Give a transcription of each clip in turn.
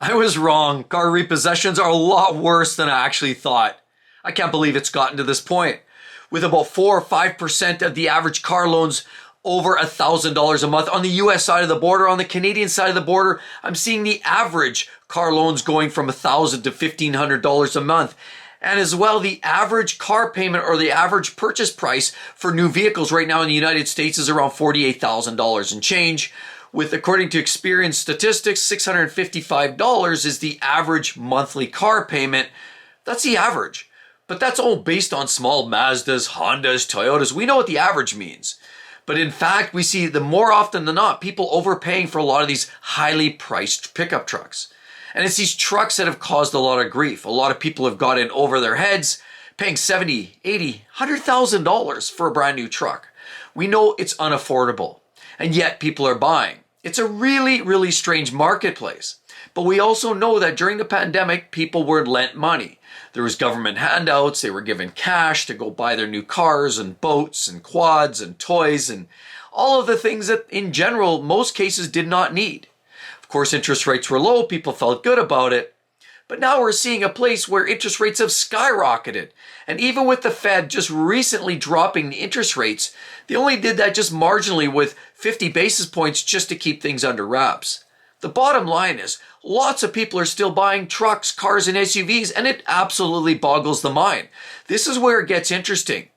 I was wrong. Car repossessions are a lot worse than I actually thought. I can't believe it's gotten to this point. With about 4 or 5% of the average car loans over $1,000 a month on the US side of the border, on the Canadian side of the border, I'm seeing the average car loans going from $1,000 to $1,500 a month. And as well, the average car payment or the average purchase price for new vehicles right now in the United States is around $48,000 and change. With, according to Experian statistics, $655 is the average monthly car payment. That's the average. But that's all based on small Mazdas, Hondas, Toyotas. We know what the average means. But in fact, we see the more often than not, people overpaying for a lot of these highly priced pickup trucks. And it's these trucks that have caused a lot of grief. A lot of people have got in over their heads, paying $70,000, $80,000, $100,000 for a brand new truck. We know it's unaffordable, and yet people are buying. It's a really, really strange marketplace. But we also know that during the pandemic, people were lent money. There was government handouts, they were given cash to go buy their new cars and boats and quads and toys and all of the things that in general, most cases did not need. Of course, interest rates were low, people felt good about it. But now we're seeing a place where interest rates have skyrocketed. And even with the Fed just recently dropping the interest rates, they only did that just marginally with 50 basis points just to keep things under wraps. The bottom line is, lots of people are still buying trucks, cars, and SUVs, and it absolutely boggles the mind. This is where it gets interesting.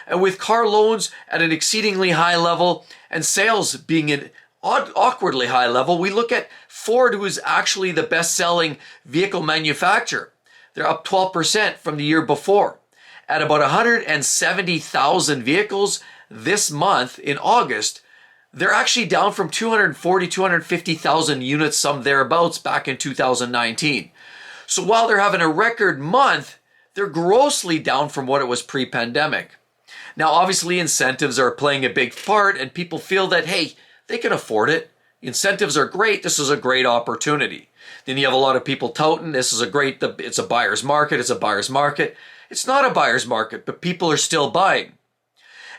And with car loans at an exceedingly high level and sales being at awkwardly high level, we look at Ford, who is actually the best-selling vehicle manufacturer. They're up 12% from the year before. At about 170,000 vehicles this month in August, they're actually down from 240, 250,000 units, some thereabouts, back in 2019. So while they're having a record month, they're grossly down from what it was pre-pandemic. Now, obviously, incentives are playing a big part, and people feel that, hey, they can afford it. Incentives are great. This is a great opportunity. Then you have a lot of people touting, it's a buyer's market, it's a buyer's market. It's not a buyer's market, but people are still buying.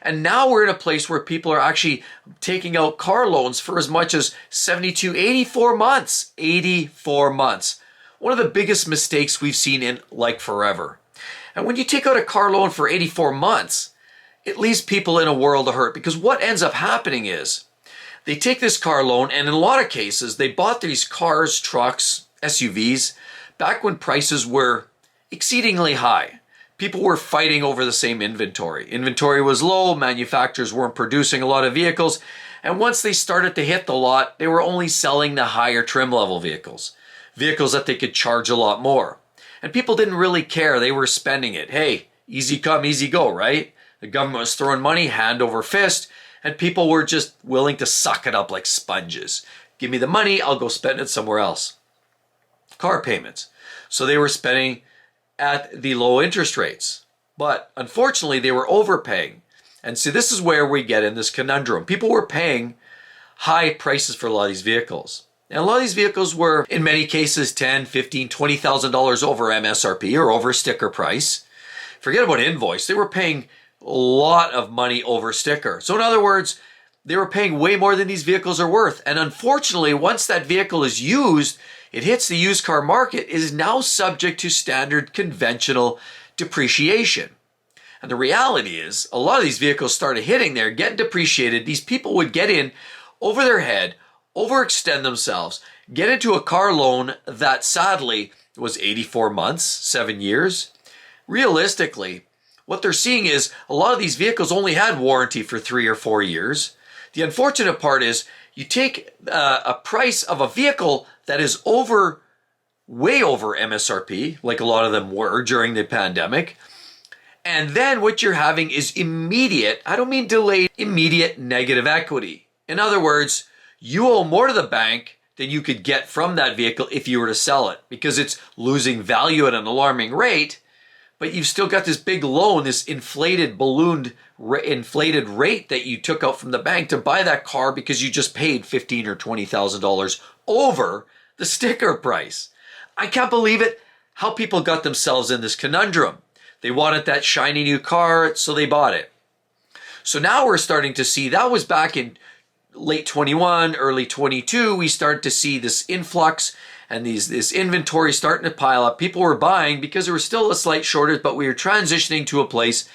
And now we're in a place where people are actually taking out car loans for as much as 72, 84 months. 84 months. One of the biggest mistakes we've seen in like forever. And when you take out a car loan for 84 months, it leaves people in a world of hurt, because what ends up happening is they take this car loan, and in a lot of cases, they bought these cars, trucks, SUVs back when prices were exceedingly high. People were fighting over the same inventory. Inventory was low, manufacturers weren't producing a lot of vehicles, and once they started to hit the lot, they were only selling the higher trim level vehicles. Vehicles that they could charge a lot more. And people didn't really care, they were spending it. Hey, easy come, easy go, right? The government was throwing money hand over fist, and people were just willing to suck it up like sponges. Give me the money, I'll go spend it somewhere else. Car payments. So they were spending at the low interest rates. But unfortunately, they were overpaying. And so this is where we get in this conundrum. People were paying high prices for a lot of these vehicles. And a lot of these vehicles were, in many cases, $10,000, $15,000, $20,000 over MSRP or over sticker price. Forget about invoice. They were paying a lot of money over sticker. So in other words, they were paying way more than these vehicles are worth. And unfortunately, once that vehicle is used, it hits the used car market, it is now subject to standard conventional depreciation. And the reality is, a lot of these vehicles started hitting there, getting depreciated. These people would get in over their head, overextend themselves, get into a car loan that sadly was 84 months, 7 years. Realistically, what they're seeing is a lot of these vehicles only had warranty for 3 or 4 years. The unfortunate part is you take a price of a vehicle that is way over MSRP, like a lot of them were during the pandemic. And then what you're having is immediate, I don't mean delayed, immediate negative equity. In other words, you owe more to the bank than you could get from that vehicle if you were to sell it, because it's losing value at an alarming rate. But you've still got this big loan, this inflated rate that you took out from the bank to buy that car because you just paid $15,000 or $20,000 over the sticker price. I can't believe it, how people got themselves in this conundrum. They wanted that shiny new car, so they bought it. So now we're starting to see, that was back in late 21, early 22, we start to see this influx. and this inventory starting to pile up. People were buying because there was still a slight shortage, but we were transitioning to a place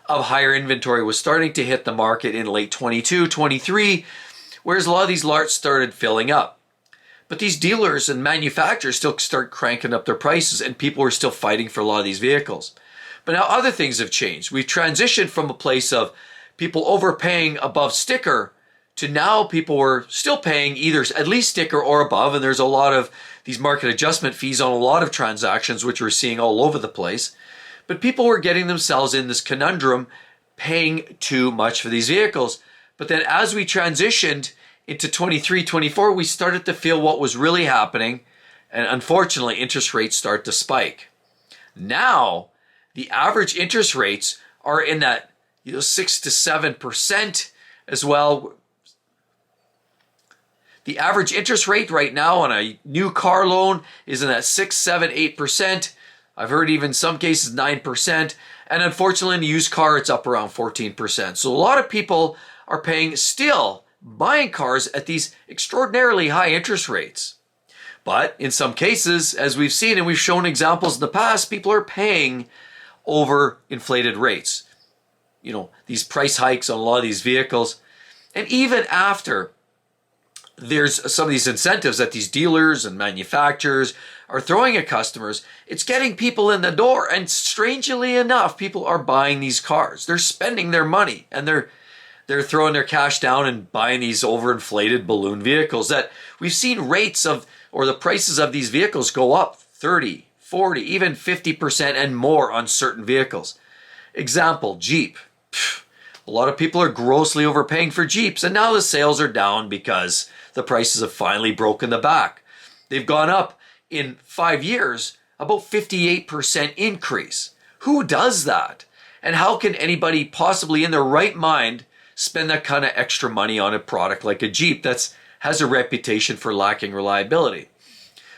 of higher inventory was starting to hit the market in late 22, 23, whereas a lot of these lots started filling up. But these dealers and manufacturers still start cranking up their prices, and people were still fighting for a lot of these vehicles. But now other things have changed. We've transitioned from a place of people overpaying above sticker to now people were still paying either at least sticker or above, and there's a lot of these market adjustment fees on a lot of transactions, which we're seeing all over the place. But people were getting themselves in this conundrum, paying too much for these vehicles. But then as we transitioned into 23, 24, we started to feel what was really happening. And unfortunately, interest rates start to spike. Now, the average interest rates are in that 6 to 7% as well. The average interest rate right now on a new car loan is in that 6, 7, 8%. I've heard even some cases 9%. And unfortunately, in a used car, it's up around 14%. So a lot of people are paying still buying cars at these extraordinarily high interest rates. But in some cases, as we've seen and we've shown examples in the past, people are paying over inflated rates. These price hikes on a lot of these vehicles. And even after there's some of these incentives that these dealers and manufacturers are throwing at customers, it's getting people in the door. And strangely enough, people are buying these cars. They're spending their money and they're throwing their cash down and buying these overinflated balloon vehicles that we've seen rates of, or the prices of these vehicles go up 30, 40, even 50% and more on certain vehicles. Example, Jeep. A lot of people are grossly overpaying for Jeeps, and now the sales are down because the prices have finally broken the back. They've gone up in 5 years, about 58% increase. Who does that? And how can anybody possibly in their right mind spend that kind of extra money on a product like a Jeep that has a reputation for lacking reliability?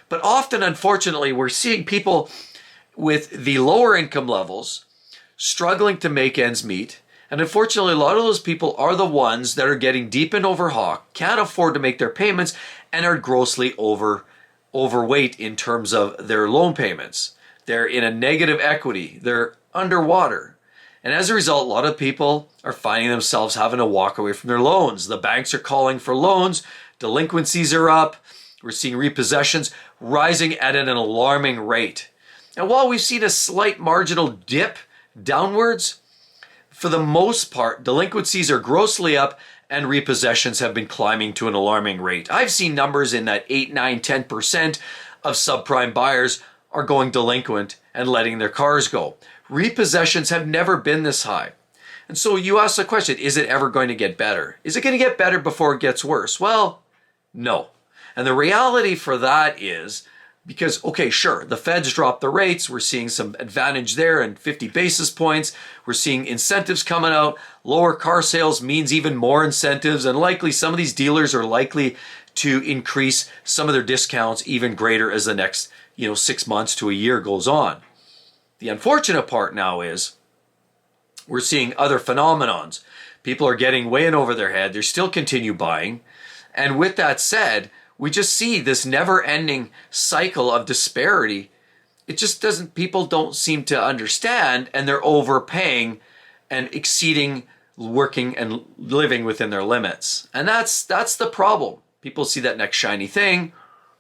But often, unfortunately, we're seeing people with the lower income levels struggling to make ends meet. And unfortunately, a lot of those people are the ones that are getting deep in overhawk, can't afford to make their payments, and are grossly overweight in terms of their loan payments. They're in a negative equity. They're underwater. And as a result, a lot of people are finding themselves having to walk away from their loans. The banks are calling for loans. Delinquencies are up. We're seeing repossessions rising at an alarming rate. And while we've seen a slight marginal dip downwards, for the most part, delinquencies are grossly up and repossessions have been climbing to an alarming rate. I've seen numbers in that 8, 9, 10% of subprime buyers are going delinquent and letting their cars go. Repossessions have never been this high. And so you ask the question, is it ever going to get better? Is it going to get better before it gets worse? Well, no. And the reality for that is, because, okay, sure, the Feds dropped the rates. We're seeing some advantage there and 50 basis points. We're seeing incentives coming out. Lower car sales means even more incentives. And likely some of these dealers are likely to increase some of their discounts even greater as the next 6 months to a year goes on. The unfortunate part now is we're seeing other phenomenons. People are getting way in over their head. They still continue buying. And with that said, we just see this never-ending cycle of disparity. It just doesn't, people don't seem to understand, and they're overpaying and exceeding working and living within their limits. And that's the problem. People see that next shiny thing.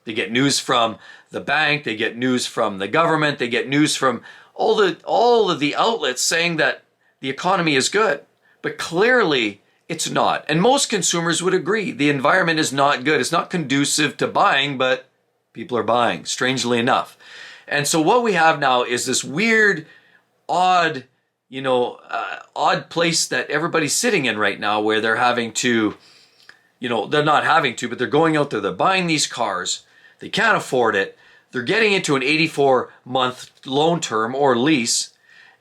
They get news from the bank, they get news from the government, they get news from all of the outlets saying that the economy is good. But clearly, it's not. And most consumers would agree. The environment is not good. It's not conducive to buying, but people are buying, strangely enough. And so what we have now is this weird, odd place that everybody's sitting in right now where they're having to, they're not having to, but they're going out there, they're buying these cars. They can't afford it. They're getting into an 84-month loan term or lease,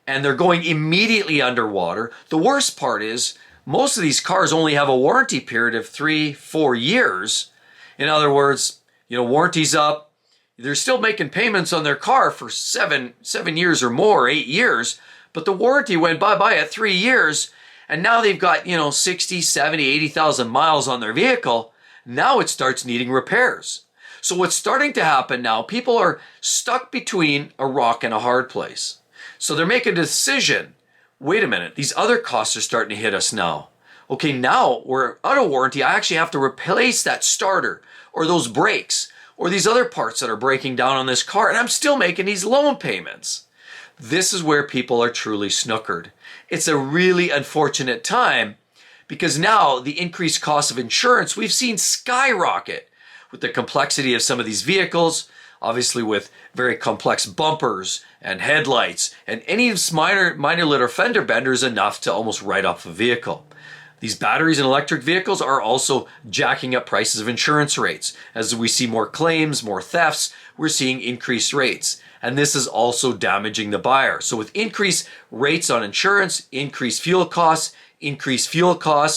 and they're going immediately underwater. The worst part is, most of these cars only have a warranty period of 3-4 years. In other words, warranty's up. They're still making payments on their car for 7 years or more, 8 years, but the warranty went bye-bye at 3 years, and now they've got, 60, 70, 80,000 miles on their vehicle. Now it starts needing repairs. So what's starting to happen now, people are stuck between a rock and a hard place. So they're making a decision. Wait a minute, these other costs are starting to hit us now. Okay, now we're out of warranty. I actually have to replace that starter or those brakes or these other parts that are breaking down on this car, and I'm still making these loan payments. This is where people are truly snookered. It's a really unfortunate time because now the increased cost of insurance we've seen skyrocket with the complexity of some of these vehicles, obviously with very complex bumpers and headlights, and any minor little fender bender is enough to almost write off a vehicle. These batteries in electric vehicles are also jacking up prices of insurance rates. As we see more claims, more thefts, we're seeing increased rates. And this is also damaging the buyer. So with increased rates on insurance, increased fuel costs,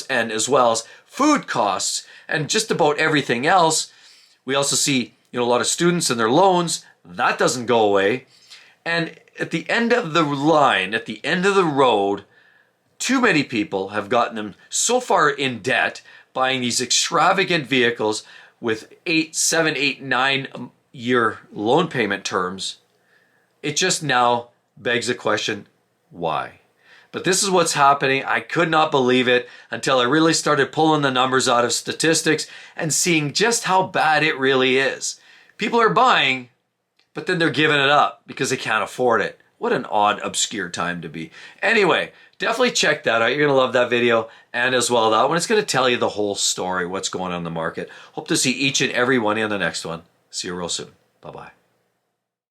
and as well as food costs, and just about everything else, we also see a lot of students and their loans. That doesn't go away. And at the end of the line, at the end of the road, too many people have gotten them so far in debt buying these extravagant vehicles with 8, 7, 8, 9 year loan payment terms. It just now begs the question, why? But this is what's happening. I could not believe it until I really started pulling the numbers out of statistics and seeing just how bad it really is. People are buying, but then they're giving it up because they can't afford it. What an odd, obscure time to be. Anyway, definitely check that out. You're going to love that video and as well that one. It's going to tell you the whole story, what's going on in the market. Hope to see each and every one in the next one. See you real soon. Bye-bye.